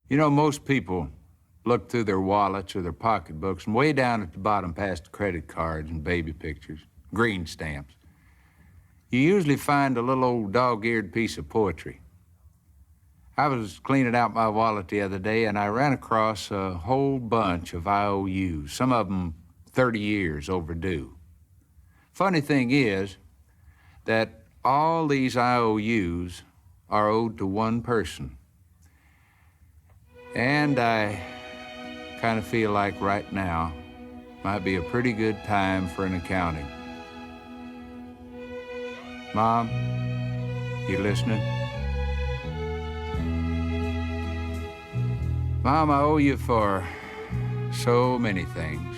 You know, most people look through their wallets or their pocketbooks, and way down at the bottom past the credit cards and baby pictures, green stamps, you usually find a little old dog-eared piece of poetry. I was cleaning out my wallet the other day, and I ran across a whole bunch of IOUs, some of them 30 years overdue. Funny thing is that all these IOUs are owed to one person. And I kind of feel like right now might be a pretty good time for an accounting. Mom, you listening? Mom, I owe you for so many things.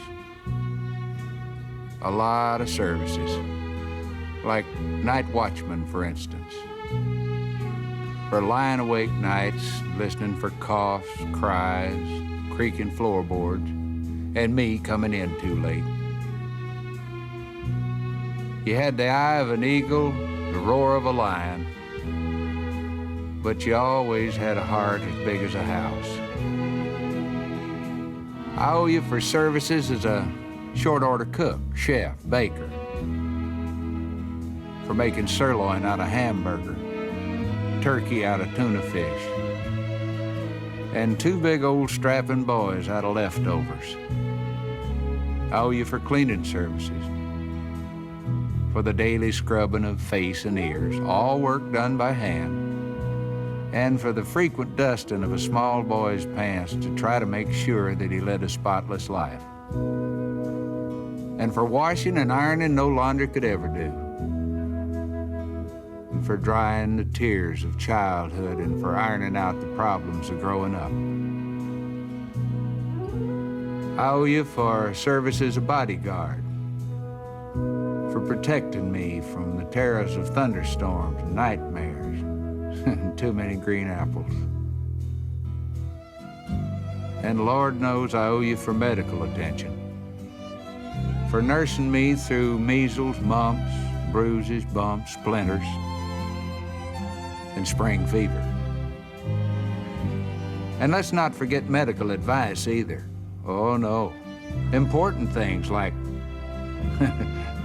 A lot of services, like night watchman, for instance. For lying awake nights, listening for coughs, cries, creaking floorboards, and me coming in too late. You had the eye of an eagle, the roar of a lion, but you always had a heart as big as a house. I owe you for services as a short order cook, chef, baker, for making sirloin out of hamburger, turkey out of tuna fish, and two big old strapping boys out of leftovers. I owe you for cleaning services, for the daily scrubbing of face and ears, all work done by hand, and for the frequent dusting of a small boy's pants to try to make sure that he led a spotless life, and for washing and ironing no laundry could ever do, and for drying the tears of childhood, and for ironing out the problems of growing up. I owe you for service as a bodyguard, for protecting me from the terrors of thunderstorms and nightmares and too many green apples. And Lord knows I owe you for medical attention, for nursing me through measles, mumps, bruises, bumps, splinters, and spring fever. And let's not forget medical advice either. Oh no, important things like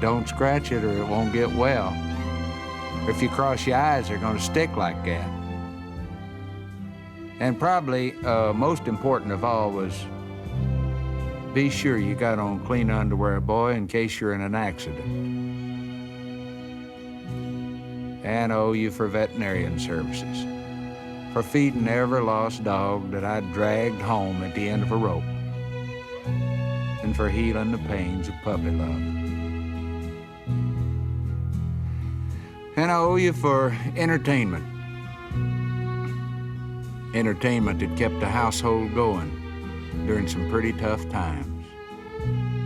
don't scratch it or it won't get well. Or if you cross your eyes, they're gonna stick like that. And probably most important of all was be sure you got on clean underwear, boy, in case you're in an accident. And I owe you for veterinarian services, for feeding every lost dog that I dragged home at the end of a rope, and for healing the pains of puppy love. And I owe you for entertainment. Entertainment that kept the household going during some pretty tough times.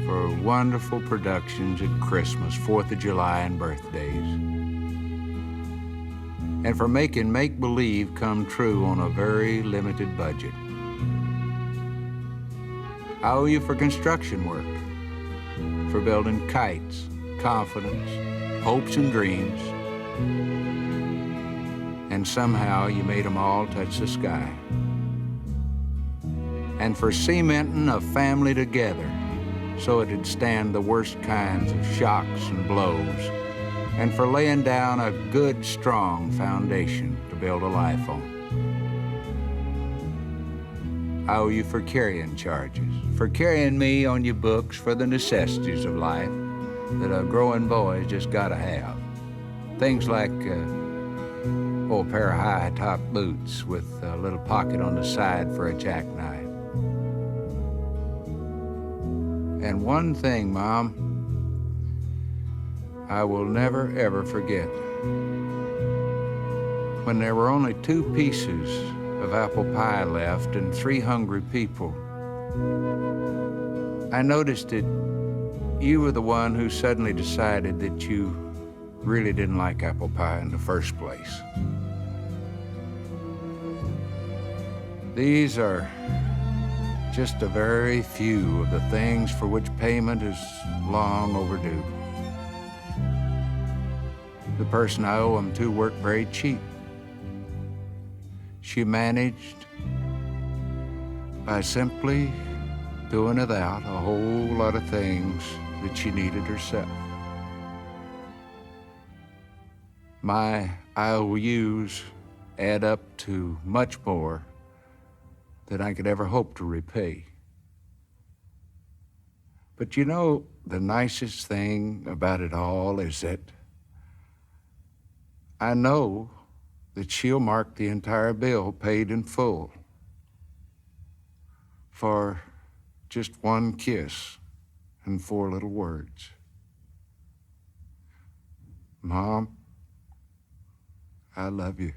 For wonderful productions at Christmas, 4th of July, and birthdays. And for making make-believe come true on a very limited budget. I owe you for construction work, for building kites, confidence, hopes and dreams, and somehow you made them all touch the sky. And for cementing a family together so it'd stand the worst kinds of shocks and blows, and for laying down a good, strong foundation to build a life on. I owe you for carrying charges, for carrying me on your books for the necessities of life that a growing boy's just gotta have. Things like a pair of high-top boots with a little pocket on the side for a jackknife. And one thing, Mom, I will never, ever forget. When there were only 2 pieces of apple pie left and 3 hungry people, I noticed that you were the one who suddenly decided that you really didn't like apple pie in the first place. These are just a very few of the things for which payment is long overdue. The person I owe them to worked very cheap. She managed by simply doing without a whole lot of things that she needed herself. My IOUs add up to much more than I could ever hope to repay. But you know, the nicest thing about it all is that I know that she'll mark the entire bill paid in full for just one kiss and 4 little words. Mom, I love you.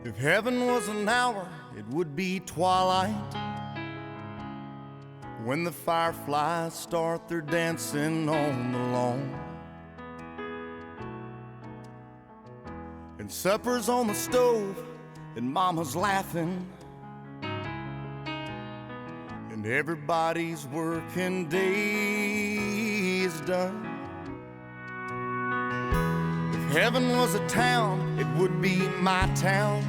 If heaven was an hour, it would be twilight, when the fireflies start their dancing on the lawn, and supper's on the stove, and mama's laughing, and everybody's working day is done. If heaven was a town, it would be my town.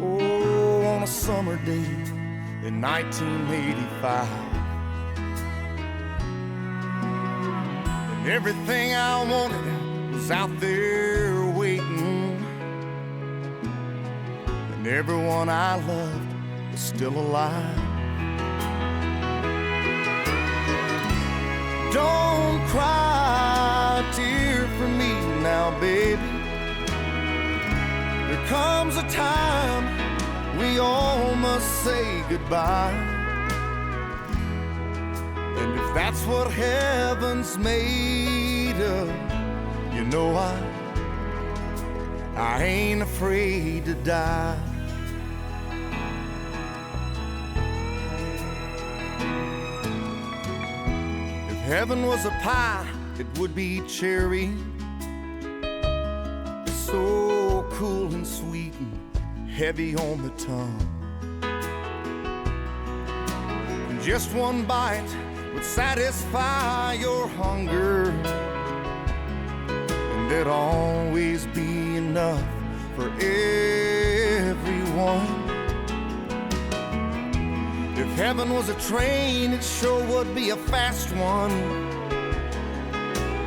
Oh, on a summer day in 1985. And everything I wanted was out there waiting, and everyone I loved was still alive. Don't cry a tear for me now, baby. There comes a time we all must say goodbye. And if that's what heaven's made of, you know I ain't afraid to die. If heaven was a pie, it would be cherry, so cool and sweet and heavy on the tongue. And just one bite would satisfy your hunger, and there'd always be enough for everyone. If heaven was a train, it sure would be a fast one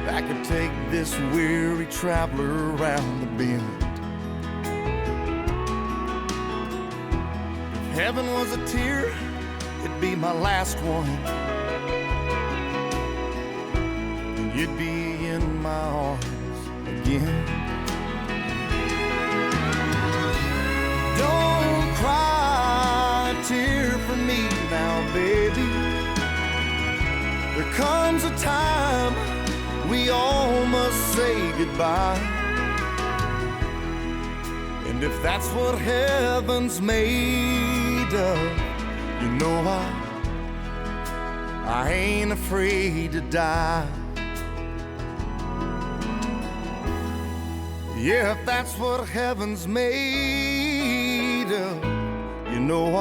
that could take this weary traveler around the bend. If heaven was a tear, it'd be my last one, and you'd be in my arms again. Don't cry a tear for me now, baby. There comes a time we all must say goodbye. And if that's what heaven's made of, you know I ain't afraid to die. Yeah, if that's what heaven's made of, you know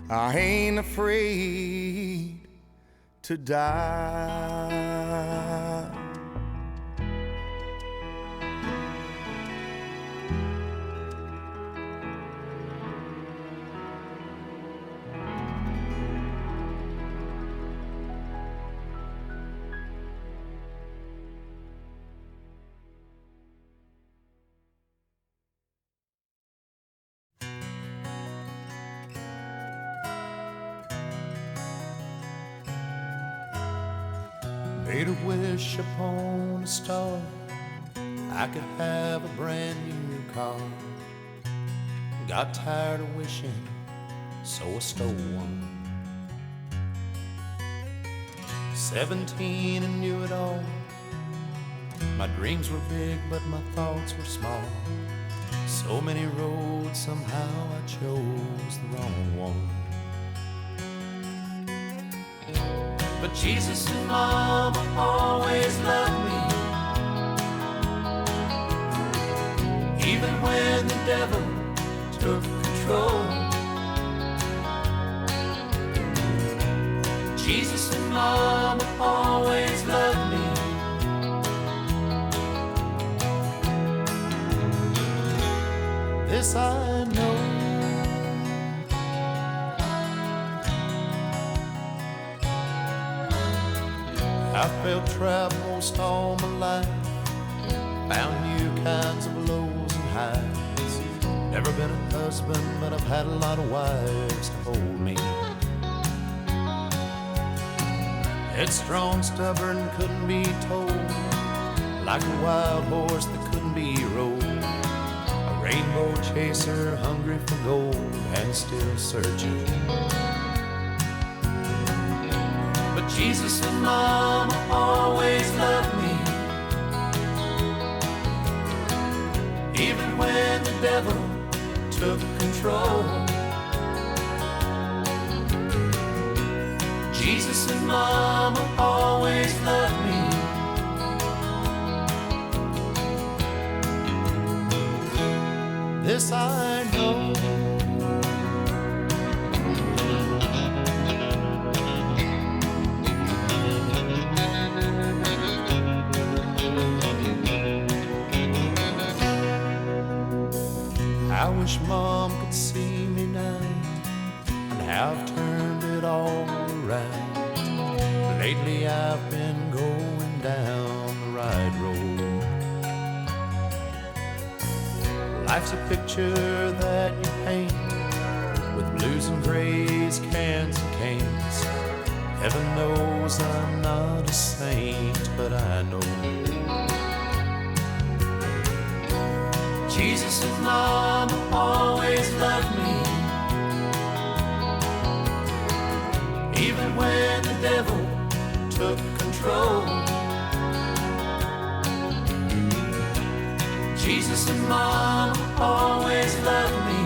I ain't afraid to die. Made a wish upon a star, I could have a brand new car. Got tired of wishing, so I stole one. 17 and knew it all. My dreams were big, but my thoughts were small. So many roads, somehow I chose the wrong one. But Jesus and Mama always loved me, even when the devil took control. Jesus and Mama always loved me. This I know, I felt trapped most all my life, found new kinds of lows and highs. Never been a husband, but I've had a lot of wives to hold me. Headstrong, stubborn, couldn't be told, like a wild horse that couldn't be rode. A rainbow chaser, hungry for gold and still searching. But Jesus and Mama always loved me, even when the devil took control. Jesus and Mama always loved me. This I know. I wish Mom could see me now and how I've turned it all around. Lately I've been going down the right road. Life's a picture that you paint with blues and grays, cans and canes. Heaven knows I'm not a saint, but I know Jesus and Mama always loved me, even when the devil took control. Jesus and Mama always loved me.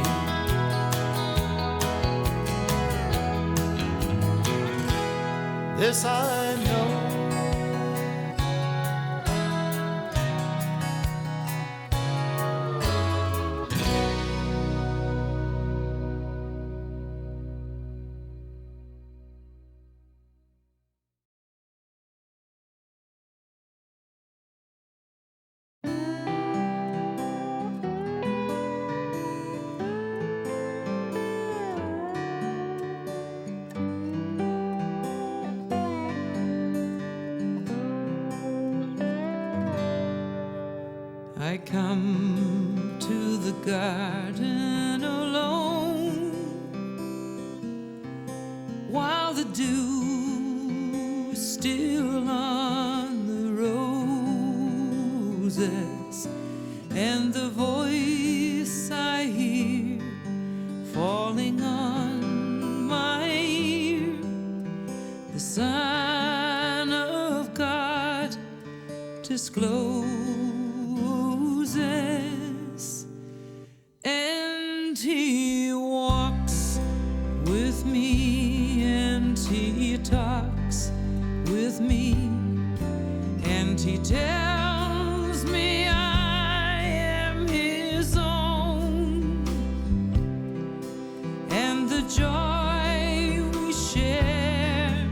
This I know. I come to the garden alone, while the dew is still on the roses, and the voice I hear falling on my ear, the Son of God discloses. And he walks with me, and he talks with me, and he tells me I am his own, and the joy we share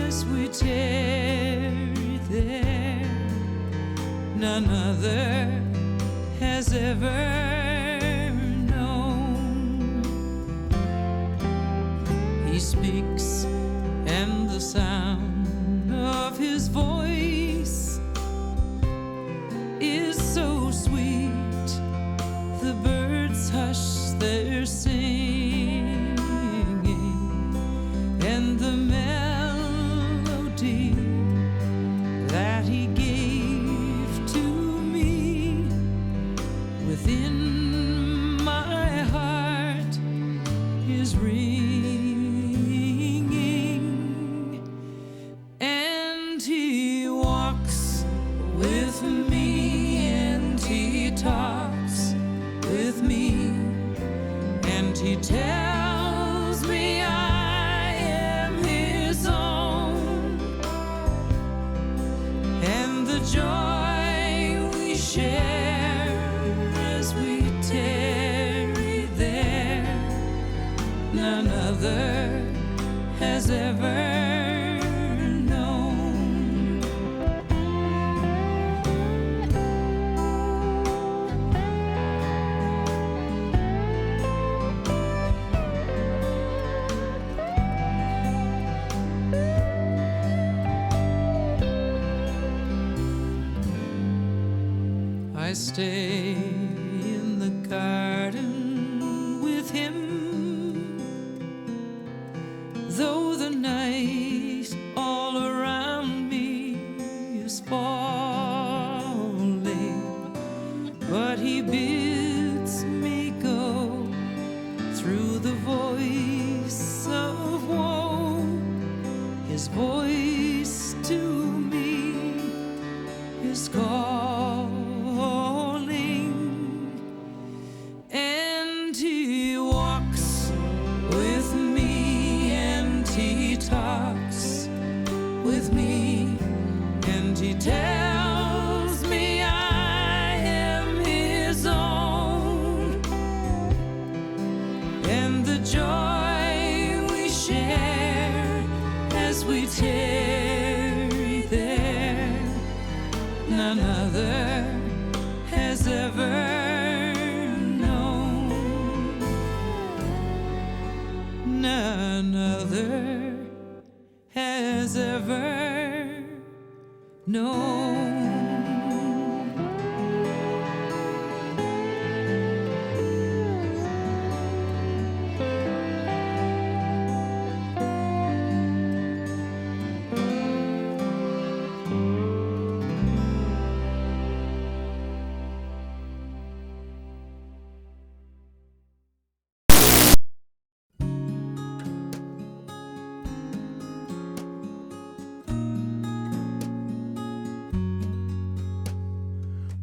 as we tarry there, none other has ever known. He speaks, and the sound of his voice is so sweet, the birds hush their singing, and the melody that he gave to me within my heart is ringing. And he walks with me, and he talks with me, and and he tells me I am his own, and the joy we share as we tarry there, none other has ever known. I stay in the garden with him, though the night all around me is falling, but he bids me go through the voice of woe. His voice to me is calling, and he walks with me, and he talks with me, and he tells me I am his own, and the joy we share as we tarry there, none other has ever known. None other has ever known.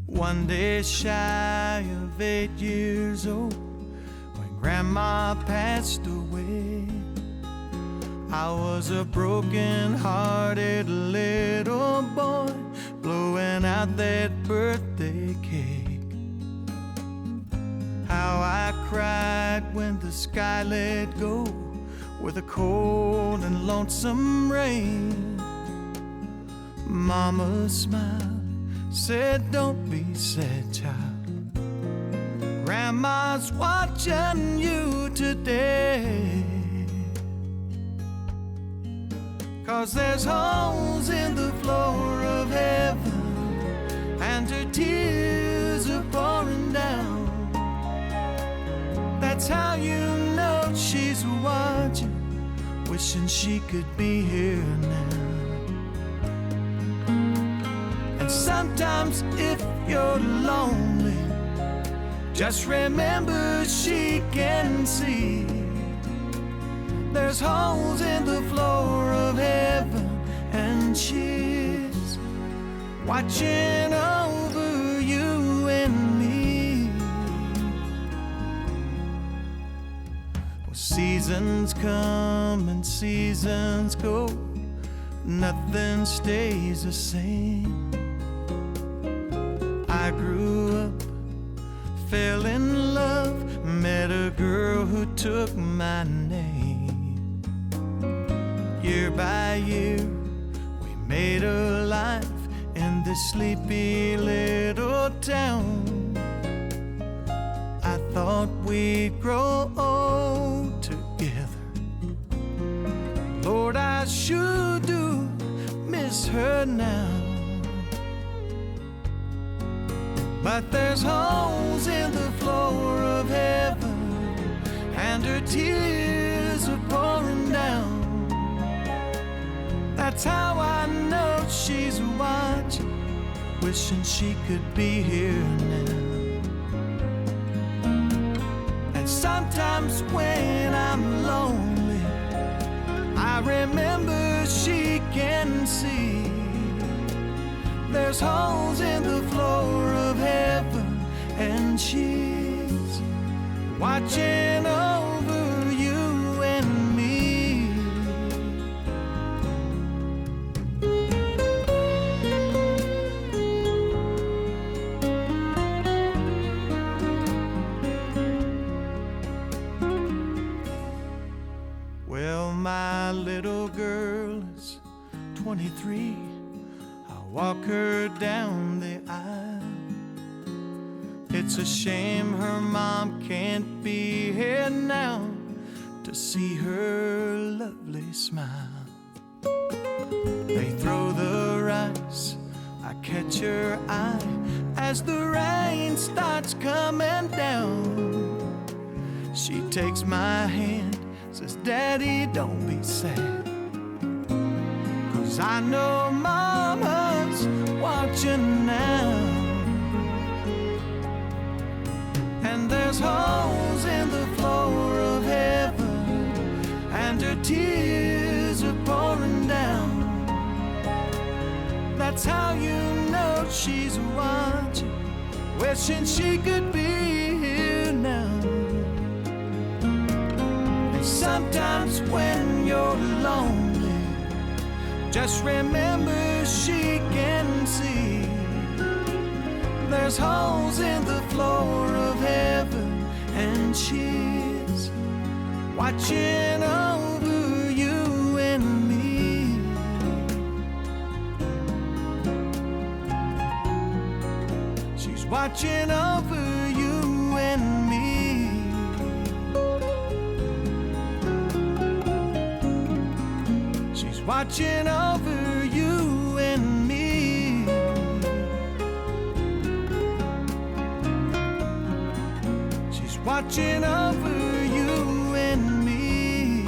One day shy of 8 years old, when Grandma passed away, I was a broken-hearted little boy blowing out that birthday cake. How I cried when the sky let go with a cold and lonesome rain. Mama smiled, said, "Don't be sad, child. Grandma's watching you today. 'Cause there's holes in the floor of heaven, and her tears are pouring down. That's how you know she's watching, wishing she could be here now. Sometimes if you're lonely, just remember she can see. There's holes in the floor of heaven, and she's watching over you and me. Well, seasons come and seasons go, nothing stays the same. I grew up, fell in love, met a girl who took my name. Year by year, we made a life in this sleepy little town. I thought we'd grow old together. Lord, I sure do miss her now. But there's holes in the floor of heaven, and her tears are pouring down. That's how I know she's watching, wishing she could be here now. And sometimes when I'm lonely, I remember she can see. There's holes in the floor of heaven, and she's watching over 23, I walk her down the aisle. It's a shame her mom can't be here now to see her lovely smile. They throw the rice, I catch her eye as the rain starts coming down. She takes my hand, says, Daddy, don't be sad, 'cause I know Mama's watching now. And there's holes in the floor of heaven, and her tears are pouring down. That's how you know she's watching, wishing she could be here now. And sometimes when you're lonely, just remember she can see. There's holes in the floor of heaven, and she's watching over you and me. She's watching over you and me. She's watching over you and me. Watching over you and me.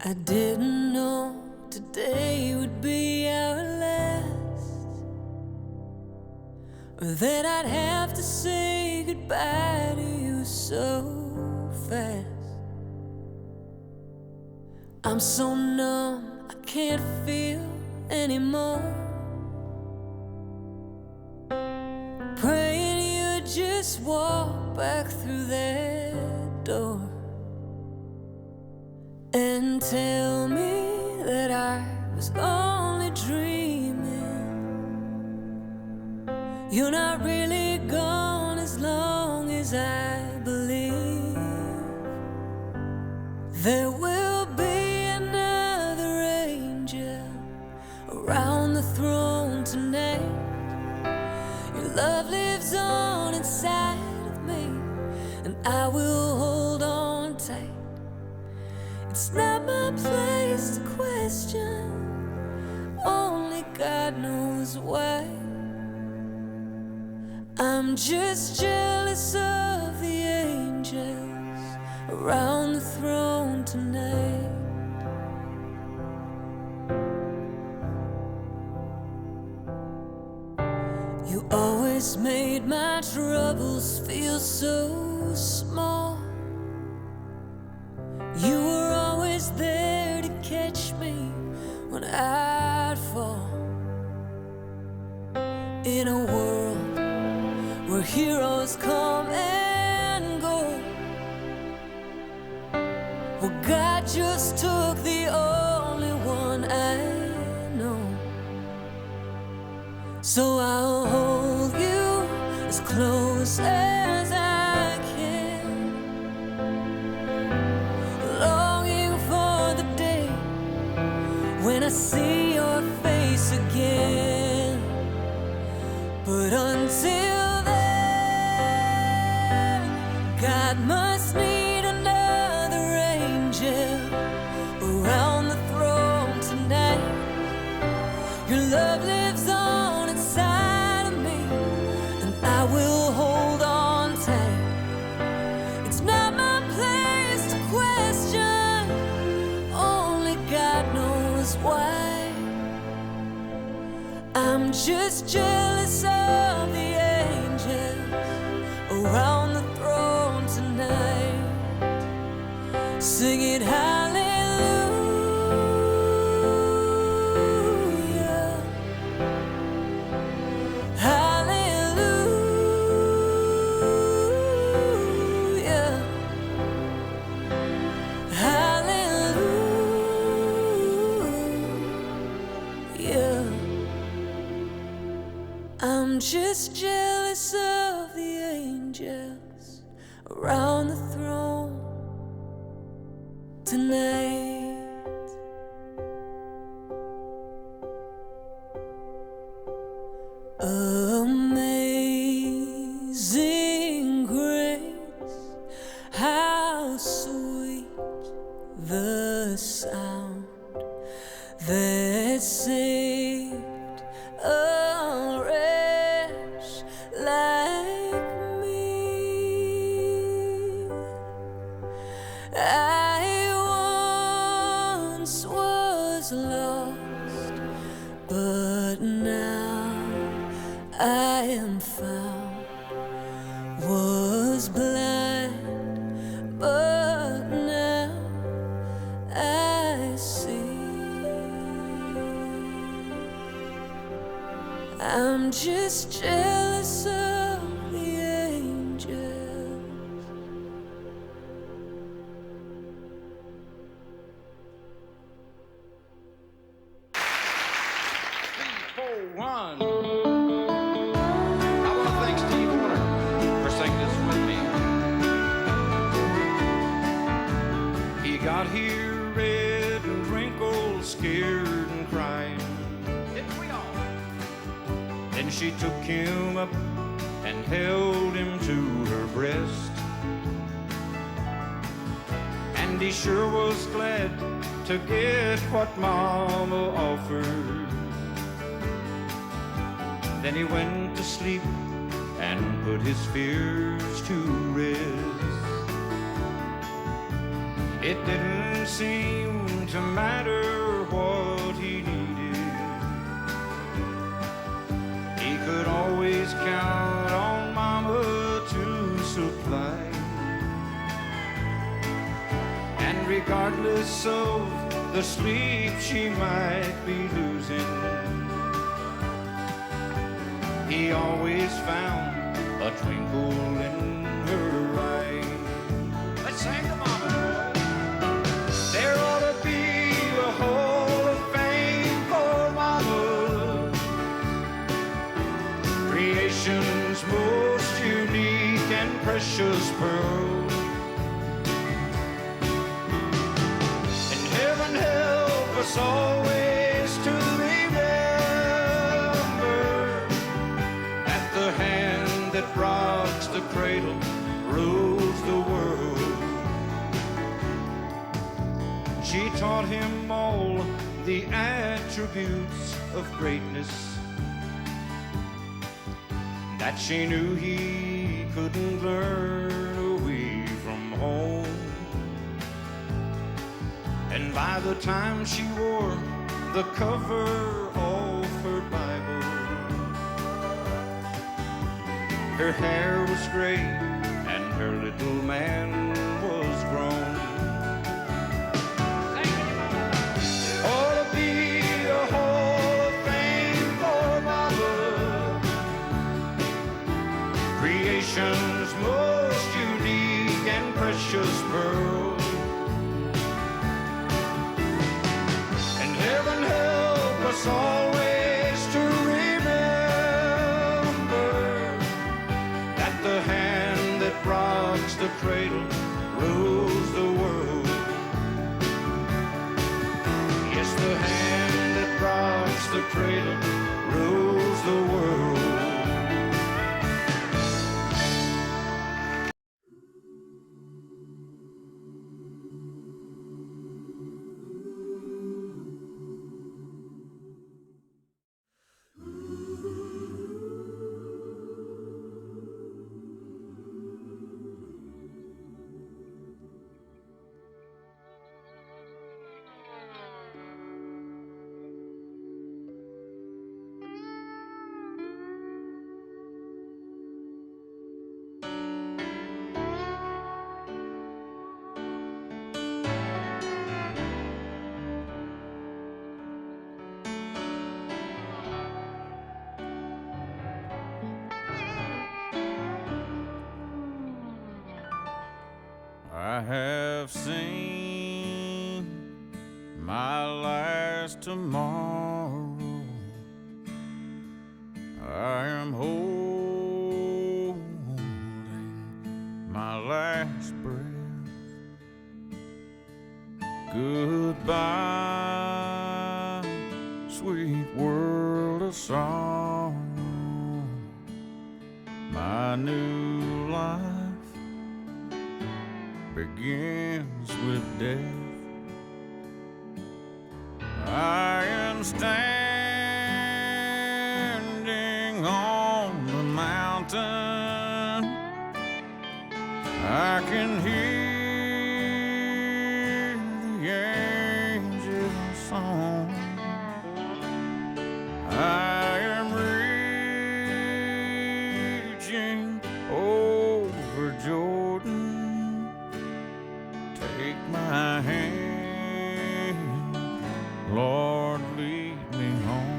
I didn't know today would be our last, or that I'd have to say goodbye to you so fast. I'm so numb, I can't feel anymore. Praying you just walk back through that door and tell me that I was only dreaming. You're not really gone as long as I believe. There will be another angel around the throne tonight. Your love lives on inside of me, and I will hold on tight. It's not my place to question, only God knows why. I'm just jealous of the angels around the throne tonight. You always made my troubles feel so small. You were always there to catch me when I'd fall. In a world where heroes come and go, well, God just took the only one I know. So I'll hold you as close as I can, longing for the day when I see your face again. But until then, God must need another angel around the throne tonight. Your love lives on inside of me, and I will hold on tight. It's not my place to question, only God knows why. I'm just jealous of the sing it hallelujah, hallelujah, hallelujah. I'm just jealous of the angels around the throne tonight. Amazing grace, how sweet the sound that saved a wretch like me. I once was lost, but now I am found. Was blind, but now I see. I'm just jealous of the angels. One. I want to thank Steve Warner for singing this with me. He got here red and wrinkled, scared and crying. Didn't we all? Then she took him up and held him to her breast. And he sure was glad to get what Mama offered. Then he went to sleep and put his fears to rest. It didn't seem to matter what he needed. He could always count on Mama to supply. And regardless of the sleep she might be losing, he always found a twinkle in her eye. Let's sing to Mama. There ought to be a hall of fame for Mama, creation's most unique and precious pearl. And heaven help us always to that rocks the cradle, rules the world. She taught him all the attributes of greatness that she knew he couldn't learn away from home. And by the time she wore the cover of her Bible, her hair was gray and her little man was grown. Ought to be a hall of fame for Mama, creation's most unique and precious pearl. And heaven help us always to rocks the cradle, rules the world. Yes, the hand that rocks the cradle, rules the world. last tomorrow. I am holding my last breath. Goodbye, sweet world of sorrow. My new life begins with death. I am standing on the mountain. I can hear the angels' song. I am reaching over Jordan. Take my hand, Lord, lead me home.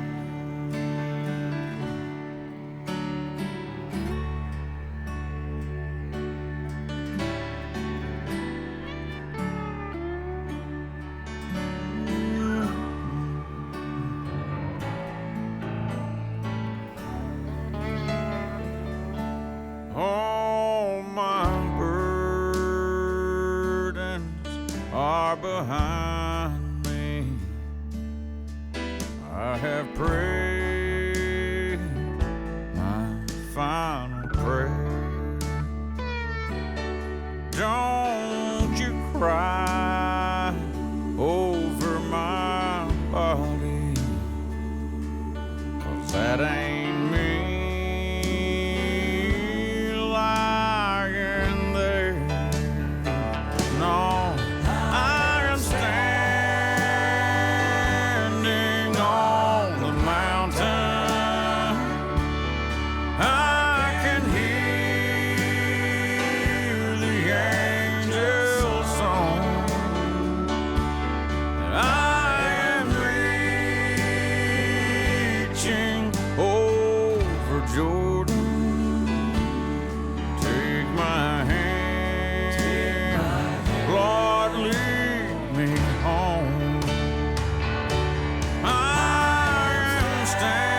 All my burdens are behind me. I have prayed my final prayer. Don't you cry over my body, 'cause that ain't me lying there. No, I am standing on the mountain. I can hear the angels' song. I am reaching over Jordan. Take my hand, Lord, lead me home. I am standing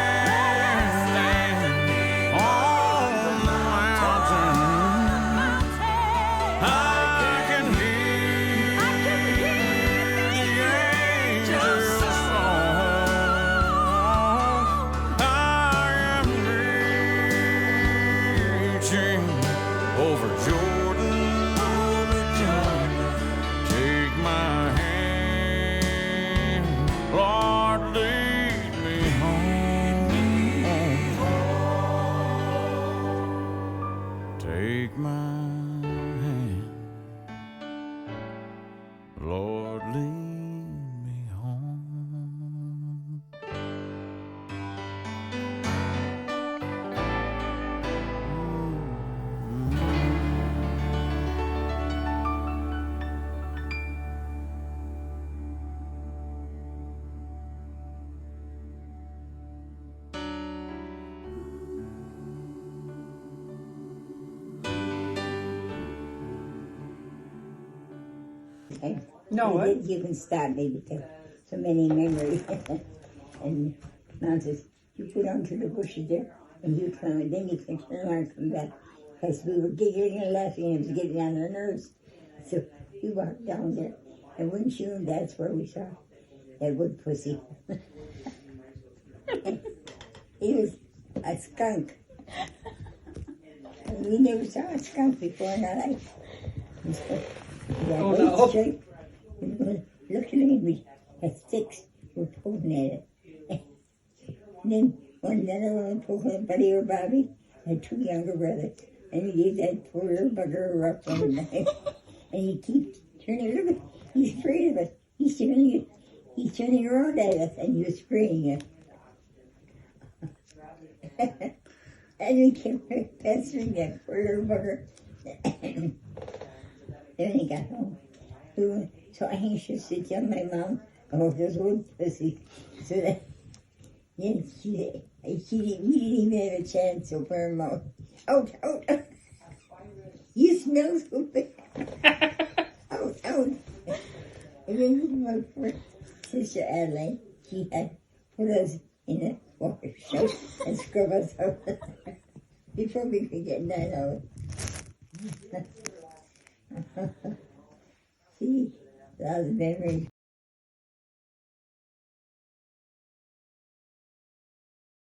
on the mountain. I can hear the angels' song. I am reaching over Jordan. Take my hand, Lord, lead me home. Take my hand, Lord, lead me home. No, you can stop me because so many memories. And Mom says, you put onto the bushes there and you come, and then you can turn around and come back. Because we were giggling and laughing and it was getting on our nerves. So we walked down there, and wouldn't you, and that's where we saw that wood pussy. He was a skunk. We never saw a skunk before in our life. Straight. Luckily, we had sticks. We're poking at it. And then another one poking at Buddy or Bobby. Had two younger brothers. And he gave that poor little bugger a rough one night. And he keeps turning. Look, he's afraid of us. He's turning around at us, and he was spraying it. And we kept pestering that poor little bugger. Then he got home. We were so anxious to tell my mom about this old pussy. So that then we didn't even have a chance to open her mouth. Out, out, out. You smell so bad. Out, out. And then my poor sister Adelaide, she had put us in a water soap and scrub us up before we could get that out. See, those memories.